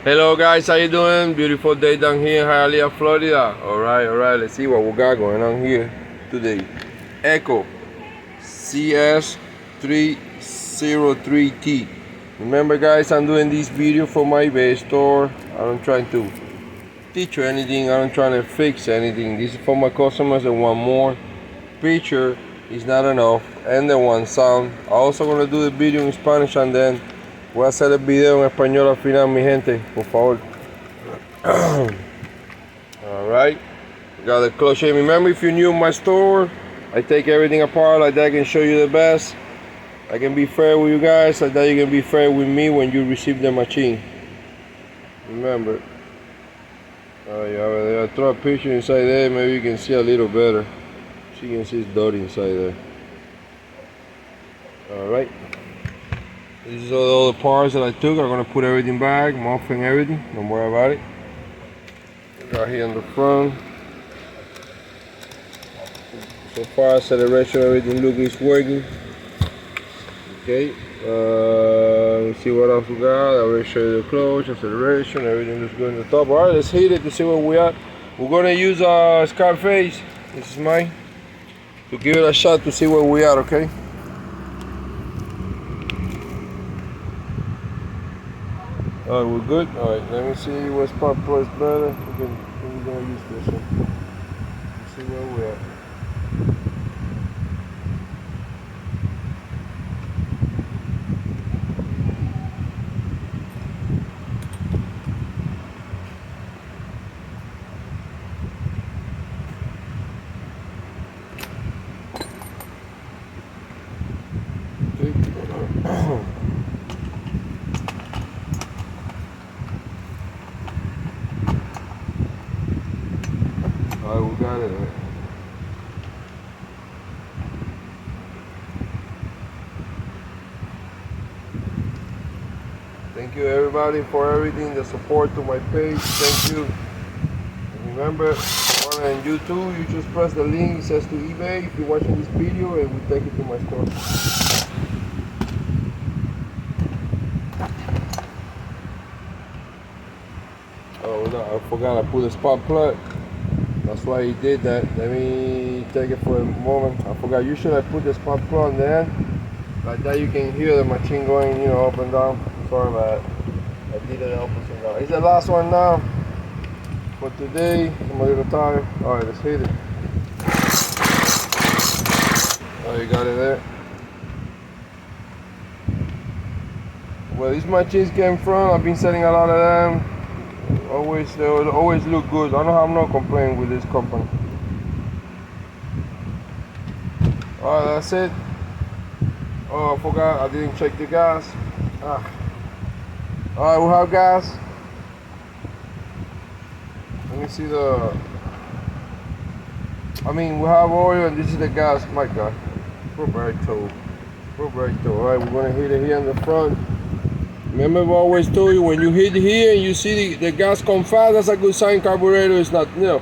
Hello guys, how you doing? Beautiful day down here in Hialeah, Florida. Alright, let's see what we got going on here today. Echo CS-303T. Remember guys, I'm doing this video for my base store. I'm trying to teach you anything, I'm trying to fix anything. This is for my customers that want more. Picture is not enough and they want sound. I'm also gonna do the video in Spanish and then voy a hacer el video en español al final, mi gente, por favor. Alright, got the closure. Remember, if you're new in my store, I take everything apart like that. I can show you the best. I can be fair with you guys, like that you can be fair with me when you receive the machine. Remember. Oh yeah, I throw a picture inside there, maybe you can see a little better. So you can see it's dirty inside there. Alright. These are all the parts that I took. I'm gonna put everything back, muffin everything. Don't worry about it. Got here on the front. So far, acceleration, everything look is working. Okay. Let's see what else we got. I already showed you the clutch, acceleration, everything looks good in the top. All right, let's hit it to see where we at. We're gonna use Scarface. This is mine. To give it a shot to see where we are. Okay. Alright, we're good. Alright, let me see what spark plug is better. We're gonna use this one. Let's see where we're at. Alright, we got it. Thank you everybody for everything, the support to my page. Thank you. And remember, on YouTube, you just press the link, it says to eBay if you're watching this video, and we take it to my store. Oh no, I forgot I put a spark plug. That's why he did that. Let me take it for a moment. I forgot. Usually I put the spark plug on the end. Like that you can hear the machine going, you know, up and down. Sorry about that. I did it opposite now. It's the last one now for today. I'm a little tired. Alright, let's hit it. Oh, you got it there. Where these machines came from, I've been selling a lot of them. They will always look good. I don't have no complaint with this company. Alright, that's it. Oh, I forgot, I didn't check the gas. Alright, we have gas. Let me see we have oil and this is the gas. My God. Roberto. Alright, we're gonna hit it here in the front. Remember, I always told you, when you hit here and you see the gas come fast, that's a good sign carburetor is not, you know,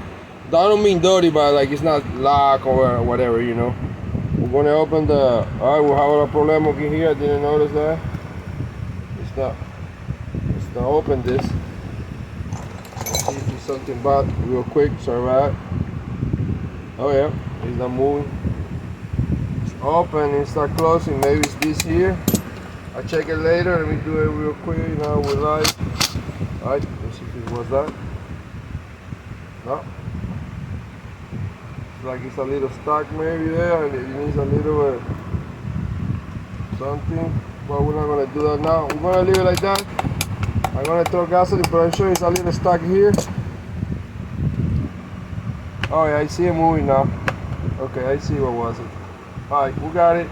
that don't mean dirty, but like it's not locked or whatever, you know. We're gonna open the, alright, we have a problem over here, I didn't notice that. Let's not open this. Let's see if it's something bad real quick, sorry about that. Oh yeah, it's not moving. It's open, it's not closing, maybe it's this here. I'll check it later. Let me do it real quick. Now we're live. Alright, let's see if it was that. No. It's like it's a little stuck maybe there and it needs a little something. But we're not gonna do that now. We're gonna leave it like that. I'm gonna throw gasoline, but I'm sure it's a little stuck here. Oh yeah, I see it moving now. Okay, I see what was it. Alright, we got it.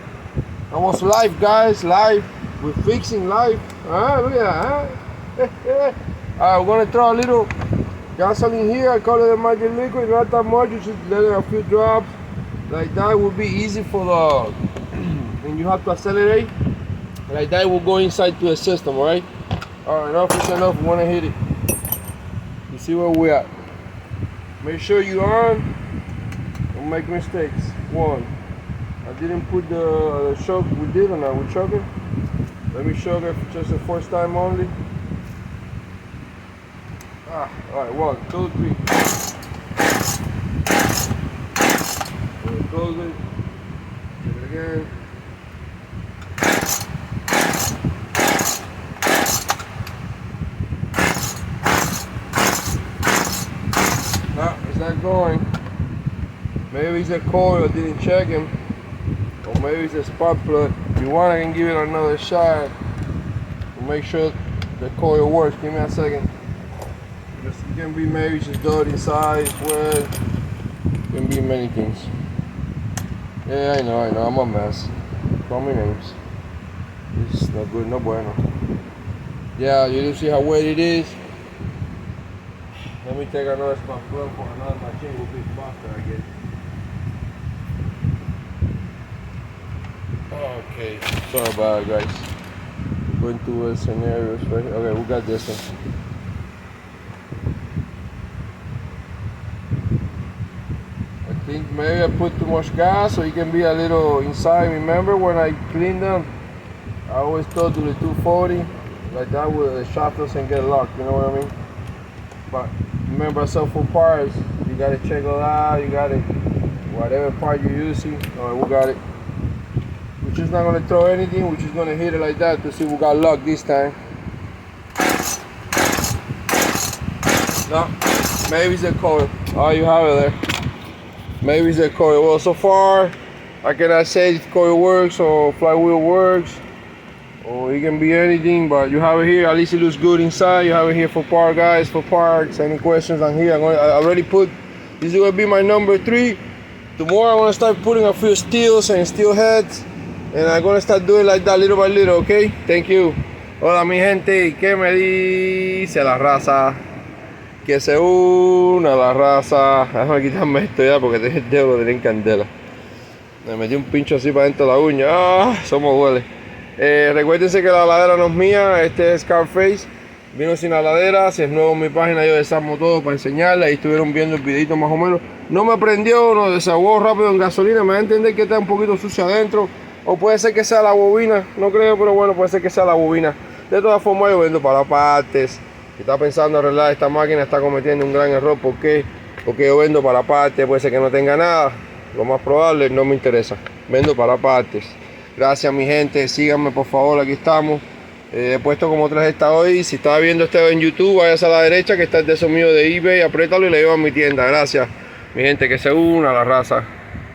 Almost live, guys, live. We're fixing life. Look at that. Alright, we're gonna throw a little gasoline here. I call it a magic liquid, not that much, you just let it a few drops. Like that will be easy for the when you have to accelerate. Like that will go inside to the system, alright? Alright, enough is enough, we wanna hit it. You see where we're at. Make sure you're on. Don't make mistakes. One. I didn't put the choke, we did or not? We choke it? Let me choke it just the first time only. Alright, 1, 2, 3. Close it. Check it again. No, it's not going. Maybe it's a coil, didn't check him. Or maybe it's a spark plug. If you want, I can give it another shot to make sure the coil works. Give me a second. Because it can be maybe just dirt inside, wet. It can be many things. Yeah, I know, I'm a mess. Call me names. It's not good, no bueno. Yeah, you do see how wet it is. Let me take another spark plug for another machine. Will be faster, I guess. Okay, sorry about it, guys. Going through scenarios right here. Okay, we got this one. I think maybe I put too much gas so it can be a little inside. Remember when I cleaned them, I always thought to the 240, like that way the shaft doesn't get locked, you know what I mean? But remember, so for parts, you gotta check it out, you gotta, whatever part you're using. Alright, we got it. We're just not gonna throw anything, we're just gonna hit it like that to see if we got luck this time. No, maybe it's a coil. Oh, you have it there. Maybe it's a coil. Well, so far, I cannot say if coil works or flywheel works, or it can be anything, but you have it here. At least it looks good inside. You have it here for part, guys, for parts. Any questions on here? I already put, this is gonna be my number 3. Tomorrow I'm gonna start putting a few steels and steel heads, and I'm gonna start doing like that little by little, okay? Thank you. Hola mi gente, ¿qué me dice la raza? Que se una la raza. Déjame quitarme esto ya porque el dedo lo tenía en candela. Me metí un pincho así para dentro de la uña. Ah, somos duele. Recuérdense que la ladera no es mía, este es Scarface. Vino sin la ladera. Si es nuevo en mi página, yo desarmo todo para enseñarles. Ahí estuvieron viendo el videito más o menos. No me prendió, no desahogó rápido en gasolina. Me va a entender que está un poquito sucio adentro. O puede ser que sea la bobina, no creo, pero bueno, puede ser que sea la bobina. De todas formas, yo vendo para partes. Si está pensando arreglar esta máquina, está cometiendo un gran error. ¿Por qué? Porque yo vendo para partes, puede ser que no tenga nada. Lo más probable, no me interesa. Vendo para partes. Gracias, mi gente. Síganme, por favor, aquí estamos. He puesto como 3 esta hoy. Si estaba viendo este en YouTube, vayas a la derecha, que está el de eso mío de eBay. Apriétalo y le llevo a mi tienda. Gracias, mi gente, que se una a la raza.